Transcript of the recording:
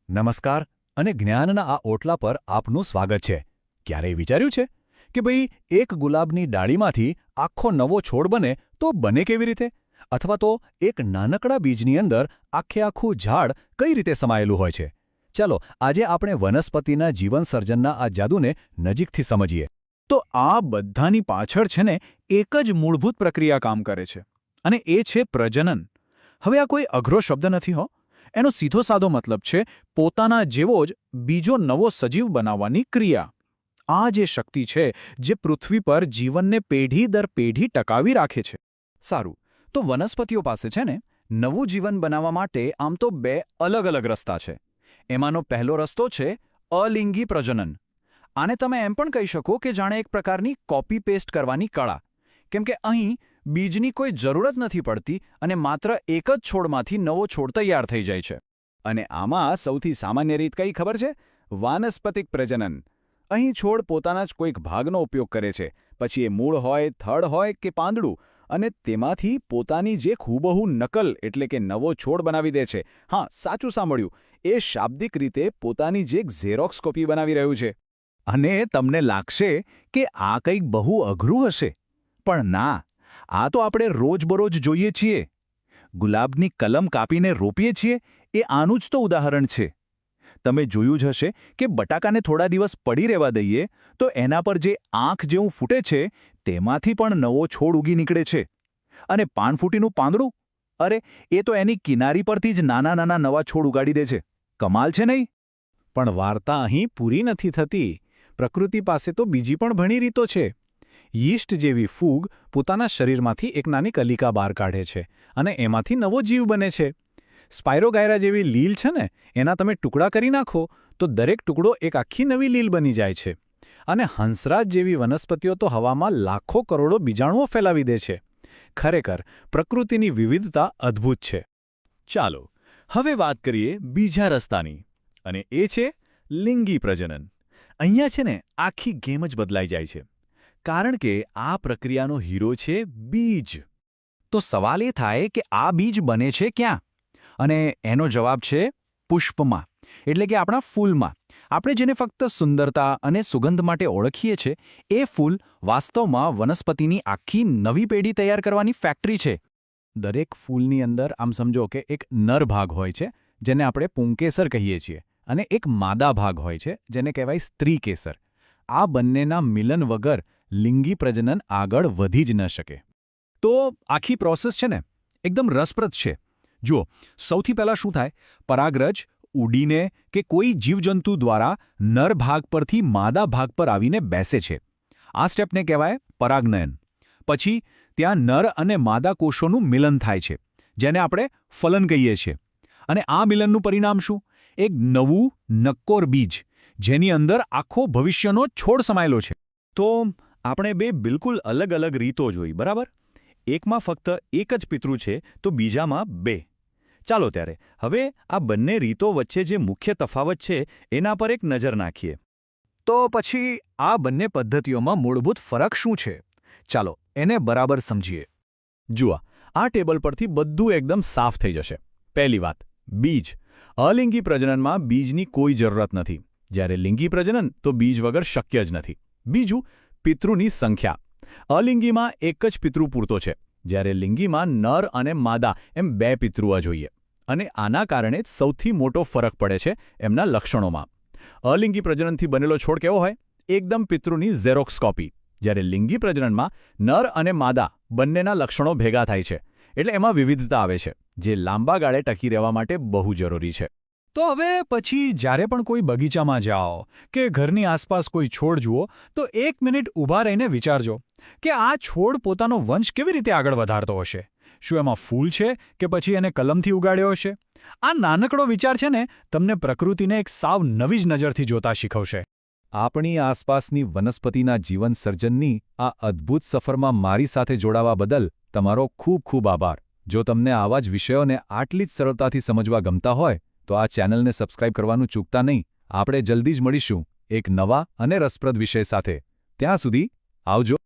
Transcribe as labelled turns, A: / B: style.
A: નમસ્કાર અને જ્ઞાનના આ ઓટલા પર આપનું સ્વાગત છે. ક્યારેય વિચાર્યું છે કે ભાઈ એક ગુલાબની ડાળીમાંથી આખો નવો છોડ બને તો બને કેવી રીતે? અથવા તો એક નાનકડા બીજની અંદર આખું ઝાડ કઈ રીતે સમાયેલું હોય છે? ચાલો આજે આપણે વનસ્પતિના જીવનસર્જનના આ જાદુને નજીકથી સમજીએ.
B: તો આ બધાની પાછળ છે ને એક જ મૂળભૂત પ્રક્રિયા કામ કરે છે અને એ છે પ્રજનન. હવે આ કોઈ અઘરો શબ્દ નથી હો. એનો સીધો સાદો મતલબ છે પોતાના જેવો જ બીજો નવો સજીવ બનાવવાની ક્રિયા. આ જે શક્તિ છે જે પૃથ્વી પર જીવનને પેઢી દર પેઢી ટકાવી રાખે છે.
A: સારું, તો વનસ્પતિઓ પાસે છે ને નવું જીવન બનાવવા માટે આમ તો બે અલગ અલગ રસ્તા છે. એમાંનો પહેલો રસ્તો છે અલિંગી પ્રજનન. આને તમે એમ પણ કહી શકો કે જાણે એક પ્રકારની કોપી પેસ્ટ કરવાની કળા. કેમ કે અહીં બીજની કોઈ જરૂરત નથી પડતી અને માત્ર એક જ છોડમાંથી નવો છોડ તૈયાર થઈ જાય છે. અને આમાં સૌથી સામાન્ય રીત કઈ ખબર છે? વાનસ્પતિક પ્રજનન. અહીં છોડ પોતાના જ કોઈક ભાગનો ઉપયોગ કરે છે, પછી એ મૂળ હોય, થડ હોય કે પાંદડું, અને તેમાંથી પોતાની જે હૂબહુ નકલ એટલે કે નવો છોડ બનાવી દે છે. હા, સાચું સાંભળ્યું, એ શાબ્દિક રીતે પોતાની જે ઝેરોક્સ કોપી બનાવી રહ્યું છે. અને તમને લાગશે કે આ કંઈક બહુ અઘરું હશે, પણ ના, આ તો આપણે રોજબરોજ જોઈએ છીએ. ગુલાબની કલમ કાપીને રોપીએ છીએ, એ આનું જ તો ઉદાહરણ છે. તમે જોયું જ હશે કે બટાકાને થોડા દિવસ પડી રહેવા દઈએ તો એના પર જે આંખ જેવું ફૂટે છે તેમાંથી પણ નવો છોડ ઉગી નીકળે છે. અને પાનફૂટીનું પાંદડું, અરે એ તો એની કિનારી પરથી જ નાના નાના નવા છોડ ઉગાડી દે છે. કમાલ છે નહીં? પણ વાર્તા અહીં પૂરી નથી થતી. પ્રકૃતિ પાસે તો બીજી પણ ઘણી રીતો છે. યીસ્ટ જેવી ફૂગ પોતાના શરીરમાંથી એક નાની કલિકા બહાર કાઢે છે અને એમાંથી નવો જીવ બને છે. સ્પાયરોગાયરા જેવી લીલ છે ને, એના તમે ટુકડા કરી નાખો તો દરેક ટુકડો એક આખી નવી લીલ બની જાય છે. અને હંસરાજ જેવી વનસ્પતિઓ તો હવામાં લાખો કરોડો બીજાણુઓ ફેલાવી દે છે. ખરેખર પ્રકૃતિની વિવિધતા અદ્ભુત છે. ચાલો હવે વાત કરીએ બીજા રસ્તાની, અને એ છે લિંગી પ્રજનન. અહીંયા છે ને આખી ગેમ જ બદલાઈ જાય છે. કારણ કે આ પ્રક્રિયાનો હીરો છે બીજ. તો સવાલ એ થાય કે આ બીજ બને છે ક્યાં? અને એનો જવાબ છે પુષ્પમાં, એટલે કે આપણા ફૂલમાં. આપણે જેને ફક્ત સુંદરતા અને સુગંધ માટે ઓળખીએ છીએ, એ ફૂલ વાસ્તવમાં વનસ્પતિની આખી નવી પેઢી તૈયાર કરવાની ફેક્ટરી છે. દરેક ફૂલની અંદર આમ સમજો કે એક નર ભાગ હોય છે, જેને આપણે પુંકેસર કહીએ છીએ, અને એક માદા ભાગ હોય છે, જેને કહેવાય સ્ત્રી કેસર. આ બંનેના મિલન વગર લિંગી પ્રજનન આગળ વધી જ ન શકે. તો આખી પ્રોસેસ છે ને એકદમ રસપ્રદ છે. જુઓ, સૌથી પહેલાં શું થાય? પરાગરજ ઉડીને કે કોઈ જીવજંતુ દ્વારા નર ભાગ પરથી માદા ભાગ પર આવીને બેસે છે. આ સ્ટેપને કહેવાય પરાગનયન. પછી ત્યાં નર અને માદા કોષોનું મિલન થાય છે, જેને આપણે ફલન કહીએ છીએ. અને આ મિલનનું પરિણામ શું? એક નવું નક્કોર બીજ, જેની અંદર આખો ભવિષ્યનો છોડ સમાયેલો છે. તો આપણે બે બિલકુલ અલગ અલગ રીતો જોઈ, બરાબર? એકમાં ફક્ત એક જ પિતૃ છે તો બીજામાં બે. ચાલો ત્યારે હવે આ બંને રીતો વચ્ચે જે મુખ્ય તફાવત છે એના પર એક નજર નાખીએ. તો પછી આ બંને પદ્ધતિઓમાં મૂળભૂત ફરક શું છે? ચાલો એને બરાબર સમજીએ. જુઓ, આ ટેબલ પરથી બધું એકદમ સાફ થઈ જશે. પહેલી વાત, બીજ. અલિંગી પ્રજનનમાં બીજની કોઈ જરૂરત નથી, જ્યારે લિંગી પ્રજનન તો બીજ વગર શક્ય જ નથી. બીજું, પિતૃની સંખ્યા. અલિંગીમાં એક જ પિતૃ પૂરતો છે, જ્યારે લિંગીમાં નર અને માદા એમ બે પિતૃઓ જોઈએ. અને આના કારણે જ સૌથી મોટો ફરક પડે છે એમના લક્ષણોમાં. અલિંગી પ્રજનનથી બનેલો છોડ કેવો હોય? એકદમ પિતૃની ઝેરોક્સ કોપી. જ્યારે લિંગી પ્રજનનમાં નર અને માદા બંનેના લક્ષણો ભેગા થાય છે, એટલે એમાં વિવિધતા આવે છે, જે લાંબા ગાળે ટકી રહેવા માટે બહુ જરૂરી છે. તો હવે પછી જ્યારે પણ કોઈ બગીચામાં જાઓ કે ઘરની આસપાસ કોઈ છોડ જુઓ તો એક મિનિટ ઊભા રહીને વિચારજો કે આ છોડ પોતાનો વંશ કેવી રીતે આગળ વધારતો હશે. શું એમાં ફૂલ છે કે પછી એને કલમથી ઉગાડ્યો હશે? આ નાનકડો વિચાર છે ને તમને પ્રકૃતિને એક સાવ નવી જ નજરથી જોતા શીખવશે. આપણી આસપાસની વનસ્પતિના જીવન સર્જનની આ અદ્ભુત સફરમાં મારી સાથે જોડાવા બદલ તમારો ખૂબ ખૂબ આભાર. જો તમને આવા જ વિષયોને આટલી જ સરળતાથી સમજવા ગમતા હોય તો આ ચેનલને સબસ્ક્રાઇબ કરવાનું ચૂકતા નહીં. આપણે જલ્દી જ મળીશું એક નવા અને રસપ્રદ વિષય સાથે. ત્યાં સુધી આવજો.